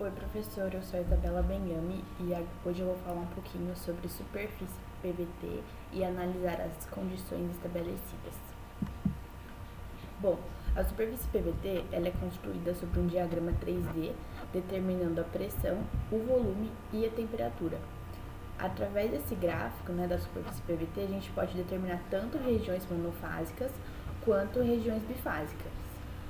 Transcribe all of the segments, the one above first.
Oi, professor, eu sou a Isabela Benhame e hoje eu vou falar um pouquinho sobre superfície PVT e analisar as condições estabelecidas. Bom, a superfície PVT ela é construída sobre um diagrama 3D, determinando a pressão, o volume e a temperatura. Através desse gráfico, da superfície PVT, a gente pode determinar tanto regiões monofásicas quanto regiões bifásicas.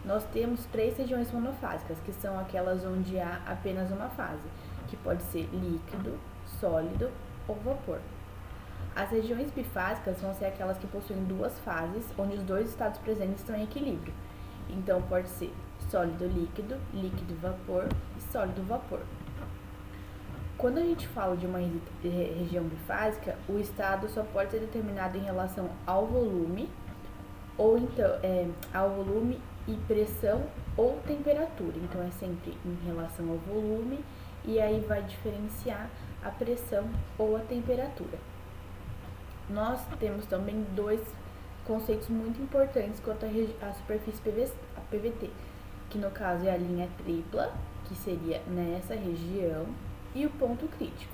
Nós temos 3 regiões monofásicas, que são aquelas onde há apenas uma fase, que pode ser líquido, sólido ou vapor. As regiões bifásicas vão ser aquelas que possuem 2 fases, onde os 2 estados presentes estão em equilíbrio. Então, pode ser sólido-líquido, líquido-vapor e sólido-vapor. Quando a gente fala de uma região bifásica, o estado só pode ser determinado em relação ao volume, ou então ao volume e pressão ou temperatura. Então é sempre em relação ao volume e aí vai diferenciar a pressão ou a temperatura. Nós temos também 2 conceitos muito importantes quanto à superfície PVT, que no caso é a linha tripla, que seria nessa região, e o ponto crítico.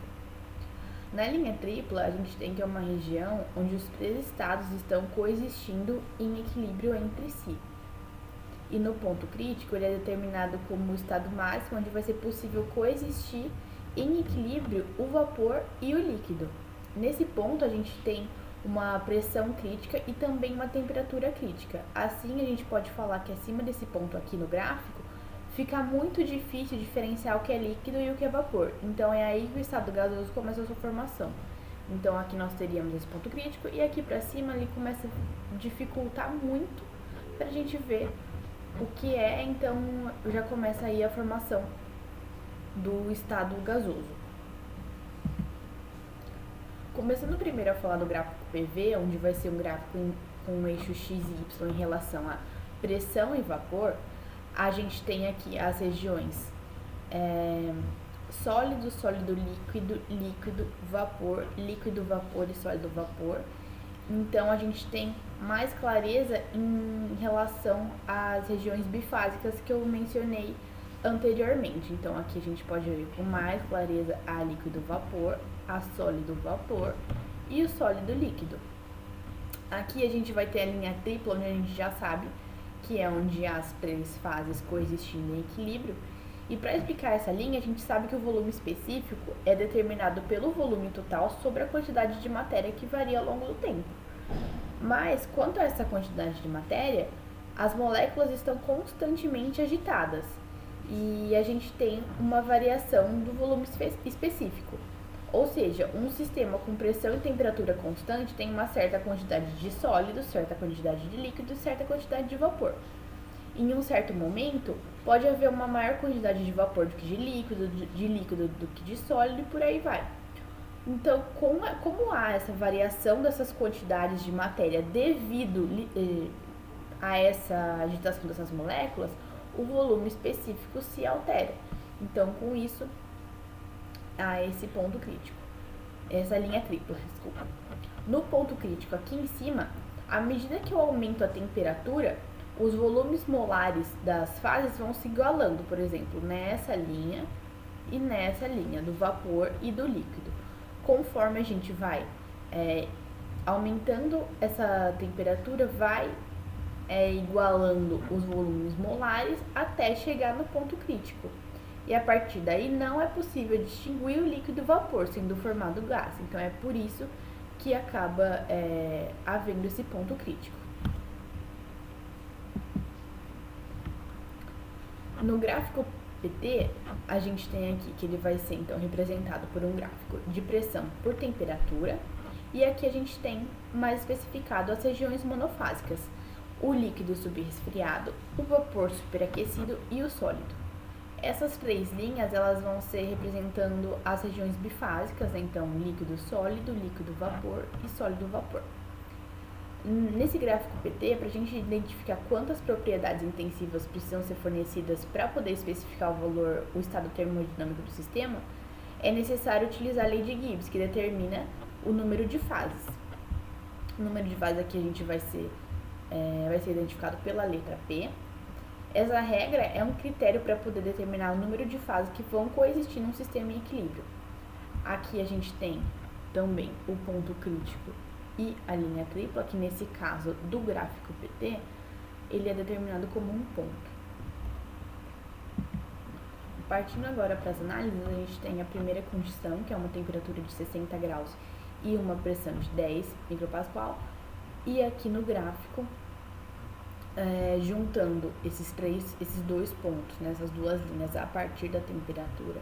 Na linha tripla, a gente tem que é uma região onde os 3 estados estão coexistindo em equilíbrio entre si. E no ponto crítico, ele é determinado como o estado máximo, onde vai ser possível coexistir em equilíbrio o vapor e o líquido. Nesse ponto, a gente tem uma pressão crítica e também uma temperatura crítica. Assim, a gente pode falar que acima desse ponto aqui no gráfico, fica muito difícil diferenciar o que é líquido e o que é vapor. Então, é aí que o estado gasoso começa a sua formação. Então, aqui nós teríamos esse ponto crítico e aqui para cima ele começa a dificultar muito para a gente ver o que é, então já começa aí a formação do estado gasoso. Começando primeiro a falar do gráfico PV, onde vai ser um gráfico com um eixo x e y em relação a pressão e vapor, a gente tem aqui as regiões sólido, sólido, líquido, líquido, vapor, líquido, vapor e sólido, vapor. Então, a gente tem mais clareza em relação às regiões bifásicas que eu mencionei anteriormente. Então, aqui a gente pode ver com mais clareza a líquido-vapor, a sólido-vapor e o sólido-líquido. Aqui a gente vai ter a linha tripla, onde a gente já sabe que é onde as 3 fases coexistindo em equilíbrio. E para explicar essa linha, a gente sabe que o volume específico é determinado pelo volume total sobre a quantidade de matéria que varia ao longo do tempo. Mas, quanto a essa quantidade de matéria, as moléculas estão constantemente agitadas e a gente tem uma variação do volume específico. Ou seja, um sistema com pressão e temperatura constante tem uma certa quantidade de sólido, certa quantidade de líquido e certa quantidade de vapor. Em um certo momento, pode haver uma maior quantidade de vapor do que de líquido do que de sólido e por aí vai. Então, como há essa variação dessas quantidades de matéria devido a essa agitação dessas moléculas, o volume específico se altera. Então, com isso, há esse ponto crítico, essa linha tripla, desculpa. No ponto crítico aqui em cima, à medida que eu aumento a temperatura, os volumes molares das fases vão se igualando, por exemplo, nessa linha e nessa linha, do vapor e do líquido. Conforme a gente vai aumentando essa temperatura, vai igualando os volumes molares até chegar no ponto crítico. E a partir daí não é possível distinguir o líquido e o vapor, sendo formado gás. Então é por isso que acaba havendo esse ponto crítico. No gráfico PT, a gente tem aqui que ele vai ser então representado por um gráfico de pressão por temperatura, e aqui a gente tem mais especificado as regiões monofásicas, o líquido subresfriado, o vapor superaquecido e o sólido. Essas 3 linhas elas vão ser representando as regiões bifásicas, então líquido sólido, líquido vapor e sólido vapor. Nesse gráfico PT, para a gente identificar quantas propriedades intensivas precisam ser fornecidas para poder especificar o estado termodinâmico do sistema, é necessário utilizar a lei de Gibbs, que determina o número de fases. O número de fases aqui a gente vai ser identificado pela letra P. Essa regra é um critério para poder determinar o número de fases que vão coexistir num sistema em equilíbrio. Aqui a gente tem também o ponto crítico e a linha tripla, que nesse caso do gráfico PT, ele é determinado como um ponto. Partindo agora para as análises, a gente tem a primeira condição, que é uma temperatura de 60 graus e uma pressão de 10 micropascal, e aqui no gráfico, juntando esses dois pontos, né, essas duas linhas, a partir da temperatura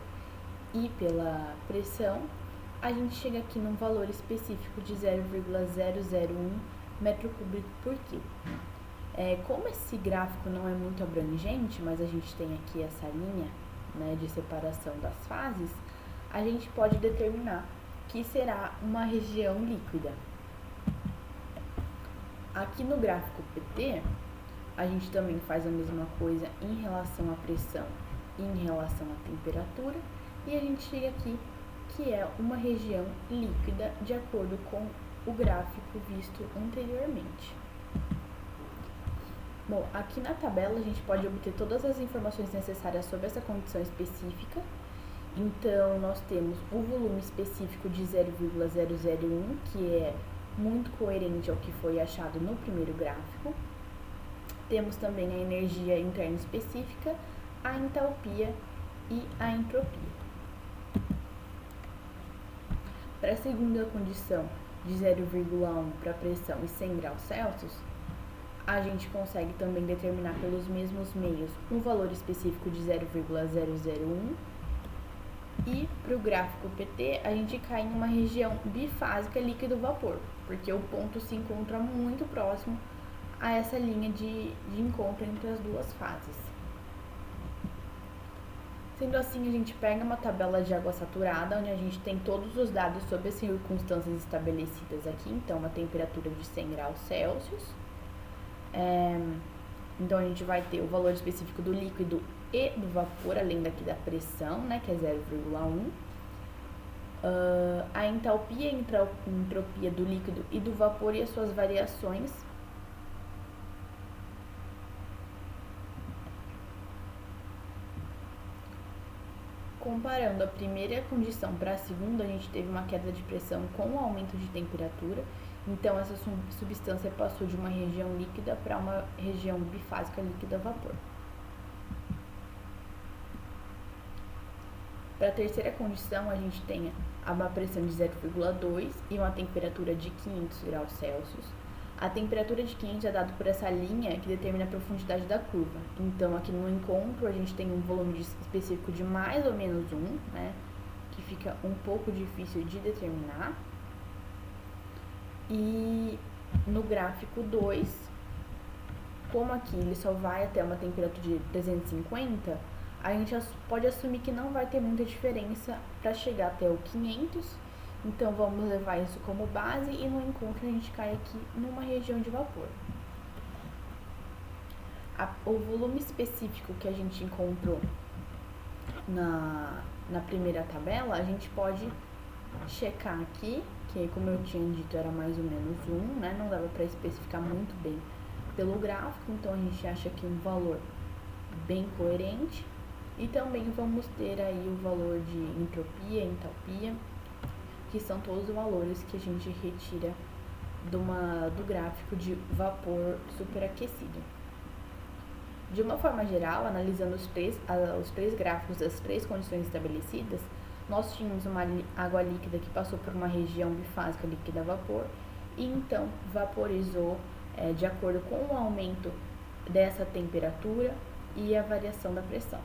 e pela pressão, a gente chega aqui num valor específico de 0,001 metro cúbico por quilo. Como esse gráfico não é muito abrangente, mas a gente tem aqui essa linha, né, de separação das fases, a gente pode determinar que será uma região líquida. Aqui no gráfico PT, a gente também faz a mesma coisa em relação à pressão e em relação à temperatura, e a gente chega aqui que é uma região líquida de acordo com o gráfico visto anteriormente. Bom, aqui na tabela a gente pode obter todas as informações necessárias sobre essa condição específica. Então, nós temos o volume específico de 0,001, que é muito coerente ao que foi achado no primeiro gráfico. Temos também a energia interna específica, a entalpia e a entropia. Para a segunda condição de 0,1 para pressão e 100 graus Celsius, a gente consegue também determinar pelos mesmos meios um valor específico de 0,001, e para o gráfico PT a gente cai em uma região bifásica líquido-vapor, porque o ponto se encontra muito próximo a essa linha de encontro entre as duas fases. Sendo assim, a gente pega uma tabela de água saturada, onde a gente tem todos os dados sobre as circunstâncias estabelecidas aqui, então uma temperatura de 100 graus Celsius. Então a gente vai ter o valor específico do líquido e do vapor, além daqui da pressão, né, que é 0,1. A entalpia e entropia do líquido e do vapor e as suas variações. Comparando a primeira condição para a segunda, a gente teve uma queda de pressão com o aumento de temperatura. Então, essa substância passou de uma região líquida para uma região bifásica líquida-vapor. Para a terceira condição, a gente tem uma pressão de 0,2 e uma temperatura de 500 graus Celsius. A temperatura de 500 é dada por essa linha que determina a profundidade da curva. Então, aqui no encontro, a gente tem um volume específico de mais ou menos 1, né, que fica um pouco difícil de determinar. E no gráfico 2, como aqui ele só vai até uma temperatura de 350, a gente pode assumir que não vai ter muita diferença para chegar até o 500. Então, vamos levar isso como base e no encontro a gente cai aqui numa região de vapor. O volume específico que a gente encontrou na primeira tabela, a gente pode checar aqui, que como eu tinha dito era mais ou menos 1, né? Não dava para especificar muito bem pelo gráfico, então a gente acha aqui um valor bem coerente. E também vamos ter aí o valor de entropia e entalpia, que são todos os valores que a gente retira do gráfico de vapor superaquecido. De uma forma geral, analisando os três gráficos das três condições estabelecidas, nós tínhamos uma água líquida que passou por uma região bifásica líquida-vapor e então vaporizou de acordo com o aumento dessa temperatura e a variação da pressão.